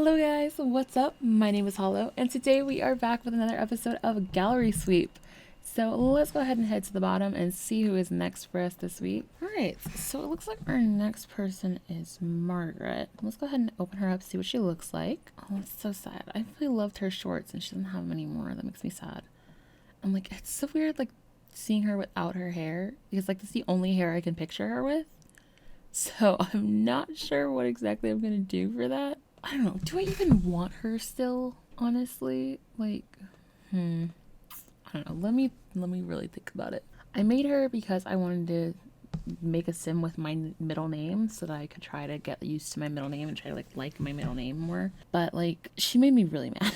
Hello guys, what's up? My name is Hollow, and today we are back with another episode of Gallery Sweep. So let's go ahead and head to the bottom and see who is next for us this week. Alright, so it looks like our next person is Margaret. Let's go ahead and open her up, see what she looks like. Oh, it's so sad. I really loved her shorts and she doesn't have them anymore. That makes me sad. I'm like, it's so weird like seeing her without her hair, because like that's the only hair I can picture her with. So I'm not sure what exactly I'm gonna do for that. I don't know. Do I even want her still? Honestly, like, I don't know. Let me really think about it. I made her because I wanted to make a sim with my middle name so that I could try to get used to my middle name and try to like my middle name more. But like, she made me really mad.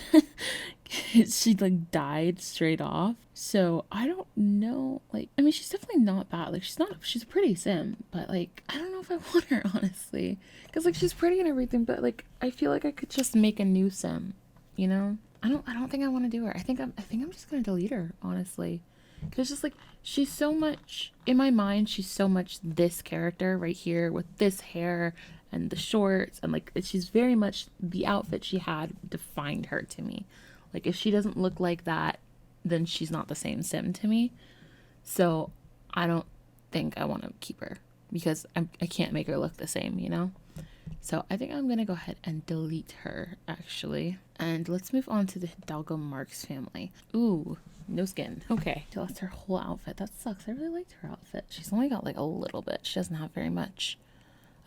She like died straight off. So I don't know. Like, I mean, she's definitely not bad. Like, she's a pretty sim, but like, I don't know if I want her, honestly. Because like, she's pretty and everything, but like, I feel like I could just make a new sim, you know? I don't think I want to do her. I think I'm just gonna delete her, honestly. Because just like, she's so much in my mind, she's so much this character right here with this hair and the shorts, and like, she's very much the outfit she had defined her to me. Like, if she doesn't look like that, then she's not the same sim to me. So I don't think I want to keep her because I can't make her look the same, you know? So I think I'm going to go ahead and delete her, actually. And let's move on to the Hidalgo Marks family. Ooh, no skin. Okay, so that's her whole outfit. That sucks. I really liked her outfit. She's only got like a little bit. She doesn't have very much.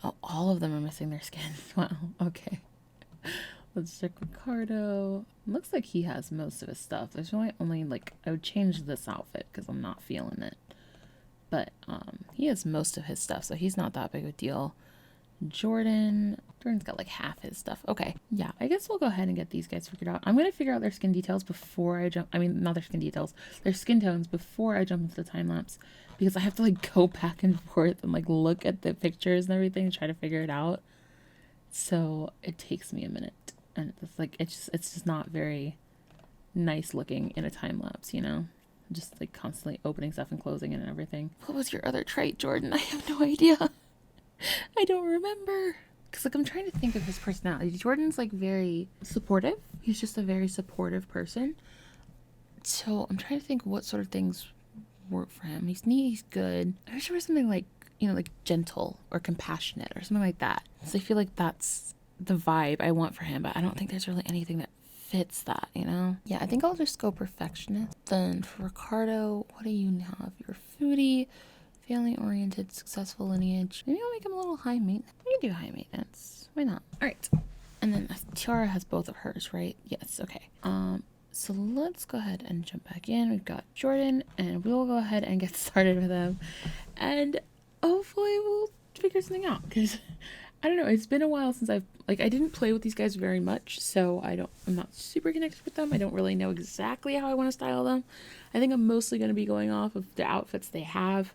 Oh, all of them are missing their skin. Wow, okay. Let's check Ricardo. Looks like he has most of his stuff. There's really only like, I would change this outfit because I'm not feeling it. But he has most of his stuff, so he's not that big of a deal. Jordan's got like half his stuff. Okay, yeah, I guess we'll go ahead and get these guys figured out. I'm gonna figure out their skin details before I jump. I mean, not their skin details, their skin tones before I jump into the time lapse, because I have to like go back and forth and like look at the pictures and everything and try to figure it out. So it takes me a minute, and it's like it's just not very nice looking in a time lapse, you know? Just like constantly opening stuff and closing it and everything. What was your other trait, Jordan? I have no idea. I don't remember. Because like, I'm trying to think of his personality. Jordan's like very supportive. He's just a very supportive person. So I'm trying to think what sort of things work for him. He's neat, he's good. I wish there was something like, you know, like gentle or compassionate or something like that. So I feel like that's the vibe I want for him, but I don't think there's really anything that fits that, you know? Yeah, I think I'll just go perfectionist. Then for Ricardo, what do you have? You're a foodie, family-oriented, successful lineage. Maybe I'll make him a little high maintenance. We can do high maintenance. Why not? All right. And then Tiara has both of hers, right? Yes, okay. So let's go ahead and jump back in. We've got Jordan, and we'll go ahead and get started with him. And hopefully we'll figure something out, because I don't know, it's been a while since I didn't play with these guys very much, so I'm not super connected with them. I don't really know exactly how I want to style them. I think I'm mostly going to be going off of the outfits they have,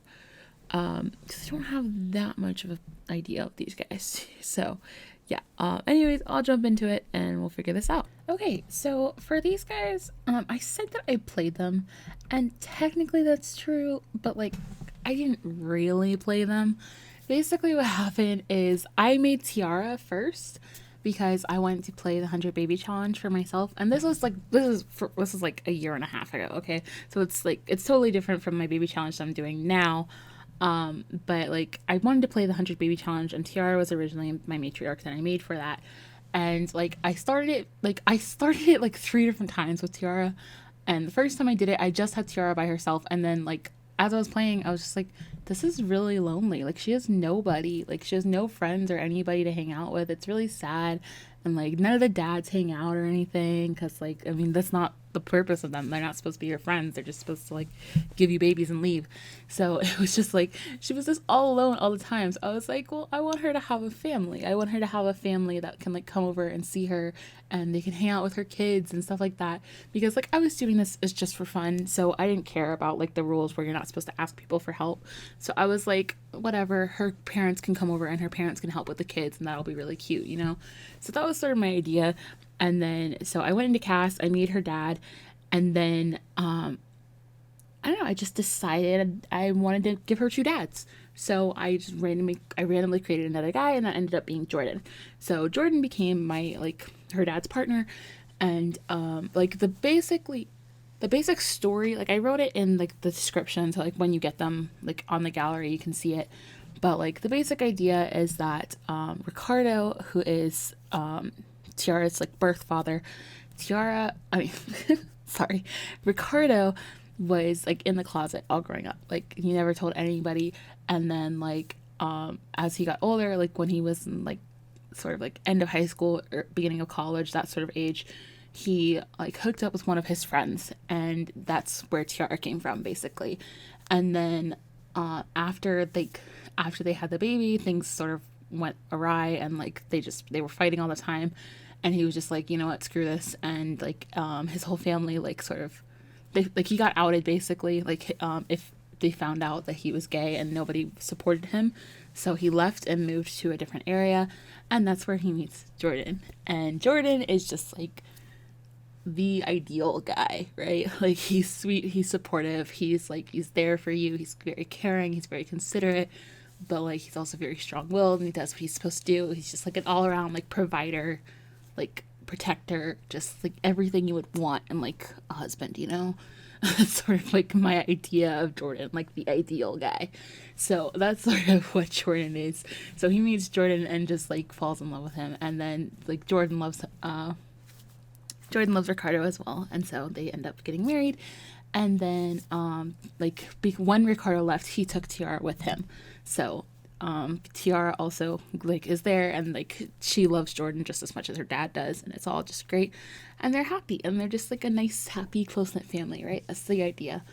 because I don't have that much of an idea of these guys. So yeah, anyways, I'll jump into it and we'll figure this out. Okay, so for these guys, I said that I played them, and technically that's true, but like, I didn't really play them. Basically what happened is I made Tiara first because I wanted to play the 100 baby challenge for myself, and this was like a year and a half ago. Okay, so it's totally different from my baby challenge that I'm doing now. But like, I wanted to play the 100 baby challenge, and Tiara was originally my matriarch that I made for that. And like, I started it like 3 different times with Tiara, and the first time I did it, I just had Tiara by herself, and then like, as I was playing, I was just like, this is really lonely. Like, she has nobody. Like, she has no friends or anybody to hang out with. It's really sad. And like, none of the dads hang out or anything, because like, I mean, that's not the purpose of them. They're not supposed to be your friends. They're just supposed to like give you babies and leave. So it was just like, she was just all alone all the time. So I was like, well, I want her to have a family. I want her to have a family that can like come over and see her, and they can hang out with her kids and stuff like that. Because like, I was doing this as just for fun, so I didn't care about like the rules where you're not supposed to ask people for help. So I was like, whatever, her parents can come over and her parents can help with the kids, and that'll be really cute, you know? So that was sort of my idea. And then, so I went into cast, I made her dad, and then, I don't know, I just decided I wanted to give her 2 dads. So I randomly created another guy, and that ended up being Jordan. So Jordan became my, like, her dad's partner. And like the basic story, like I wrote it in like the description, so like when you get them like on the gallery you can see it. But like the basic idea is that Ricardo, who is Tiara's like birth father, Tiara, I mean, sorry, Ricardo was like in the closet all growing up. Like he never told anybody. And then like as he got older, like when he was in like sort of like end of high school or beginning of college, that sort of age, he like hooked up with one of his friends, and that's where Tiara came from basically. And then after they had the baby, things sort of went awry, and like they were fighting all the time, and he was just like, you know what, screw this. And like his whole family like sort of like he got outed basically, like if they found out that he was gay, and nobody supported him. So he left and moved to a different area, and that's where he meets Jordan. And Jordan is just like the ideal guy, right? Like he's sweet, he's supportive, he's there for you, he's very caring, he's very considerate, but like he's also very strong-willed, and he does what he's supposed to do. He's just like an all-around like provider, like protector, just like everything you would want in like a husband, you know? That's sort of like my idea of Jordan, like the ideal guy. So that's sort of what Jordan is. So he meets Jordan and just like falls in love with him, and then like Jordan loves Ricardo as well, and so they end up getting married. And then when Ricardo left, he took Tiara with him. So Tiara also like is there, and like she loves Jordan just as much as her dad does, and it's all just great. And they're happy, and they're just like a nice, happy, close-knit family, right? That's the idea.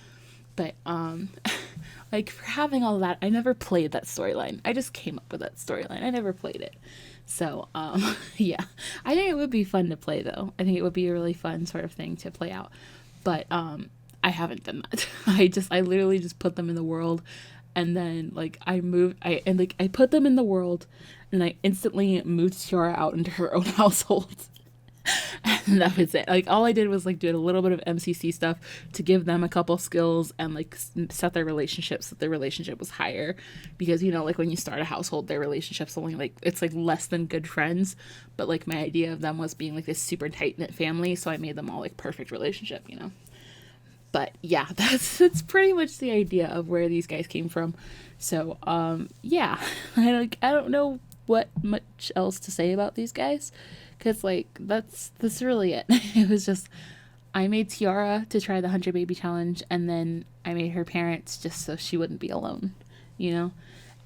But like for having all that, I never played that storyline. I just came up with that storyline. I never played it. So yeah, I think it would be fun to play though. I think it would be a really fun sort of thing to play out. But I haven't done that. I literally just put them in the world, and then like I put them in the world, and I instantly moved Tiara out into her own household. And that was it. Like all I did was like do a little bit of MCC stuff to give them a couple skills, and like set their relationship so their relationship was higher, because you know like when you start a household, their relationship's only like it's like less than good friends. But like my idea of them was being like this super tight knit family, so I made them all like perfect relationship, you know. But yeah, that's pretty much the idea of where these guys came from. So yeah, I don't know what much else to say about these guys, because like that's really it. It was just I made Tiara to try the 100 baby challenge, and then I made her parents just so she wouldn't be alone, you know.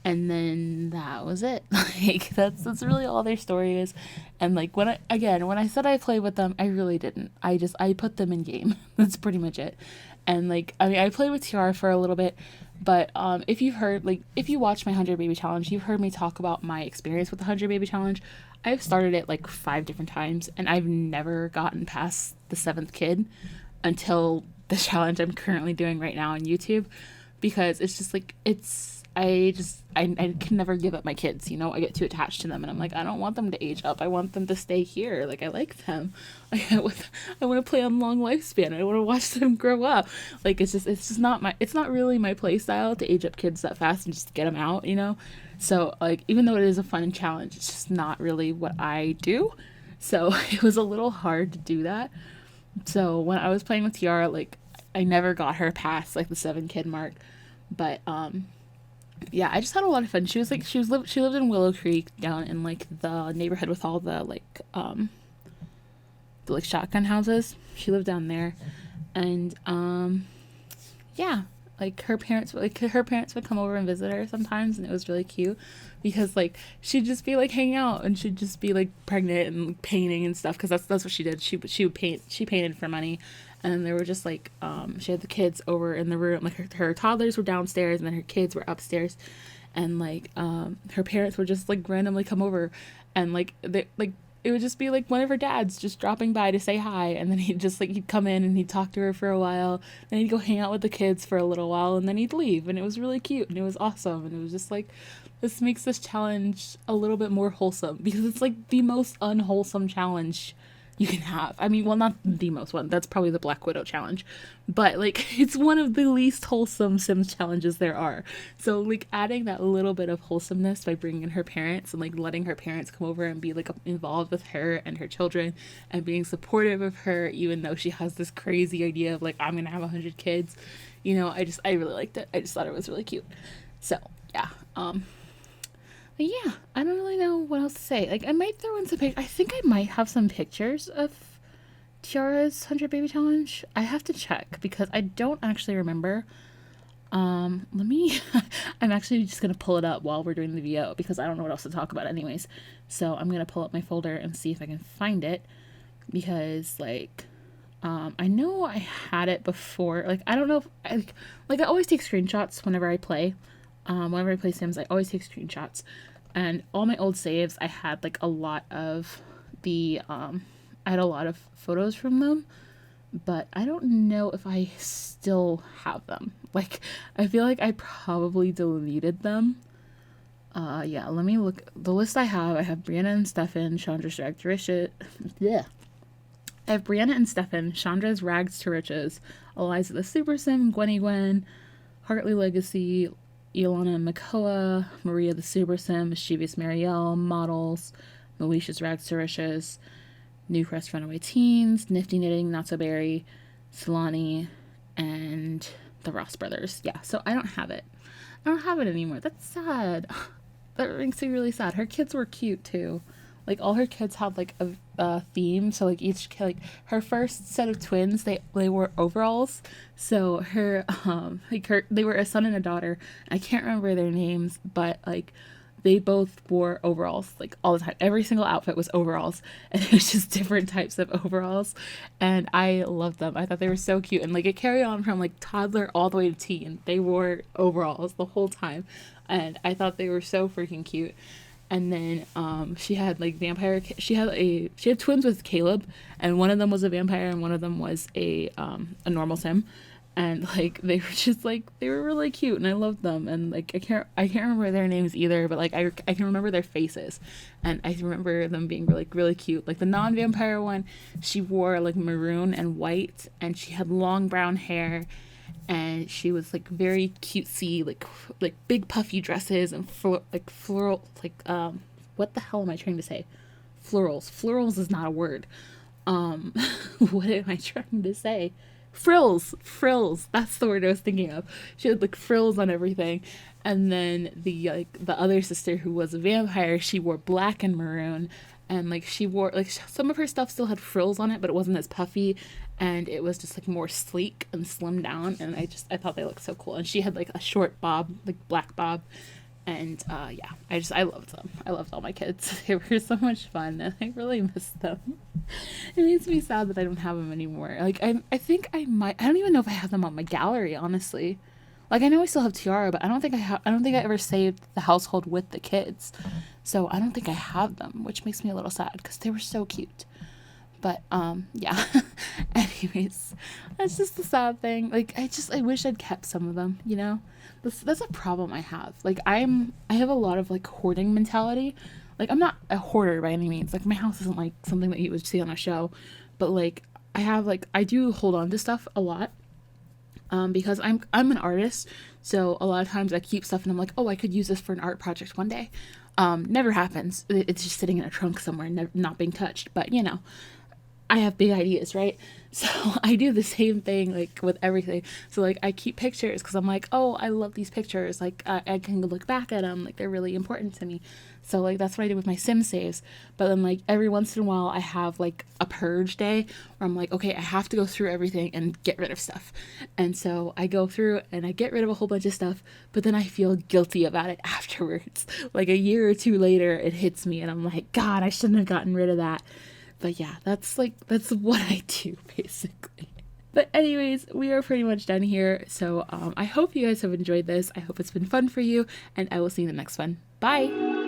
And then that was it. Like that's really all their story is. And like when I said I played with them, I really didn't. I put them in game. That's pretty much it. And like I mean I played with Tiara for a little bit, but if you watch my 100 baby challenge, you've heard me talk about my experience with the 100 baby challenge. I've started it like 5 different times, and I've never gotten past the 7th kid until the challenge I'm currently doing right now on YouTube, because it's just like I can never give up my kids, you know. I get too attached to them, and I'm like, I don't want them to age up. I want them to stay here. Like I like them. Like I want to play on long lifespan. I want to watch them grow up. Like it's not really my play style to age up kids that fast and just get them out, you know. So like even though it is a fun challenge, it's just not really what I do. So it was a little hard to do that. So when I was playing with Tiara, like I never got her past like the 7 kid mark. But yeah, I just had a lot of fun. She lived in Willow Creek, down in like the neighborhood with all the like shotgun houses. She lived down there. And yeah, like her parents would come over and visit her sometimes, and it was really cute, because like she'd just be like hanging out, and she'd just be like pregnant and like, painting and stuff, because that's what she did. She would paint. She painted for money. And then there were just like she had the kids over in the room, like her toddlers were downstairs, and then her kids were upstairs, and like her parents would just like randomly come over, and like it would just be like one of her dads just dropping by to say hi, and then he'd come in and he'd talk to her for a while, then he'd go hang out with the kids for a little while, and then he'd leave. And it was really cute, and it was awesome, and it was just like, this makes this challenge a little bit more wholesome, because it's like the most unwholesome challenge you can have. I mean, well, not the most one. That's probably the Black Widow challenge. But, like, it's one of the least wholesome Sims challenges there are. So, like, adding that little bit of wholesomeness by bringing in her parents and, like, letting her parents come over and be, like, involved with her and her children and being supportive of her, even though she has this crazy idea of, like, I'm going to have 100 kids. You know, I really liked it. I just thought it was really cute. So, yeah. But yeah, I don't really know what else to say. Like, I might throw in some I think I might have some pictures of Tiara's 100 Baby Challenge. I have to check because I don't actually remember. Let me, I'm actually just going to pull it up while we're doing the VO because I don't know what else to talk about anyways. So I'm going to pull up my folder and see if I can find it because, like, I know I had it before. Like, I don't know if, I always take screenshots whenever I play. Whenever I play Sims, I always take screenshots. And all my old saves, I had, like, a lot of the, I had a lot of photos from them. But I don't know if I still have them. Like, I feel like I probably deleted them. Yeah, let me look. The list I have Brianna and Stefan, Chandra's Rags to Riches. Yeah. I have Brianna and Stefan, Chandra's Rags to Riches, Eliza the Super Sim, Gwen, Hartley Legacy, Ilana and Makoa, Maria the Super Sim, Mischievous Marielle, Models, Malicious Rags to Riches, Newcrest Runaway Teens, Nifty Knitting, Not So Berry, Solani, and the Ross Brothers. Yeah, so I don't have it. I don't have it anymore. That's sad. That makes me really sad. Her kids were cute too. Like, all her kids had, like, a theme. So, like, each kid, like, her first set of twins, they wore overalls. So her, they were a son and a daughter. I can't remember their names, but, like, they both wore overalls, like, all the time. Every single outfit was overalls, and it was just different types of overalls, and I loved them. I thought they were so cute, and, like, it carried on from, like, toddler all the way to teen. They wore overalls the whole time, and I thought they were so freaking cute. And then she had, like, she had twins with Caleb, and one of them was a vampire and one of them was a normal Sim. And, like, they were just, like, they were really cute and I loved them. And, like, I can't remember their names either, but, like, I can remember their faces. And I remember them being really, really cute. Like, the non-vampire one, she wore, like, maroon and white, and she had long brown hair, and she was, like, very cutesy, like big puffy dresses and floral, like, what the hell am I trying to say? Florals is not a word. What am I trying to say? Frills, that's the word I was thinking of. She had, like, frills on everything. And then the other sister, who was a vampire, she wore black and maroon, and, like, she wore, like, some of her stuff still had frills on it, but it wasn't as puffy, and it was just, like, more sleek and slimmed down, and I thought they looked so cool. And she had, like, a short bob, like, black bob. And yeah, I loved them. I loved all my kids. They were so much fun, and I really miss them. It makes me sad that I don't have them anymore. Like, I think I don't even know if I have them on my gallery, honestly. Like, I know I still have Tiara, but I don't think I ever saved the household with the kids. So I don't think I have them, which makes me a little sad because they were so cute. But, yeah. Anyways, that's just the sad thing. Like, I wish I'd kept some of them, you know? That's a problem I have. Like, I have a lot of, like, hoarding mentality. Like, I'm not a hoarder by any means. Like, my house isn't, like, something that you would see on a show. But, like, I do hold on to stuff a lot. Because I'm an artist. So a lot of times I keep stuff and I'm like, oh, I could use this for an art project one day. Never happens. It's just sitting in a trunk somewhere, not being touched. But, you know, I have big ideas, right? So I do the same thing, like, with everything. So, like, I keep pictures because I'm like, oh, I love these pictures. Like, I can look back at them. Like, they're really important to me. So, like, that's what I do with my Sim saves. But then, like, every once in a while I have, like, a purge day where I'm like, okay, I have to go through everything and get rid of stuff. And so I go through and I get rid of a whole bunch of stuff, but then I feel guilty about it afterwards. Like, a year or two later, it hits me and I'm like, God, I shouldn't have gotten rid of that. But yeah, that's what I do, basically. But anyways, we are pretty much done here. So I hope you guys have enjoyed this. I hope it's been fun for you, and I will see you in the next one. Bye!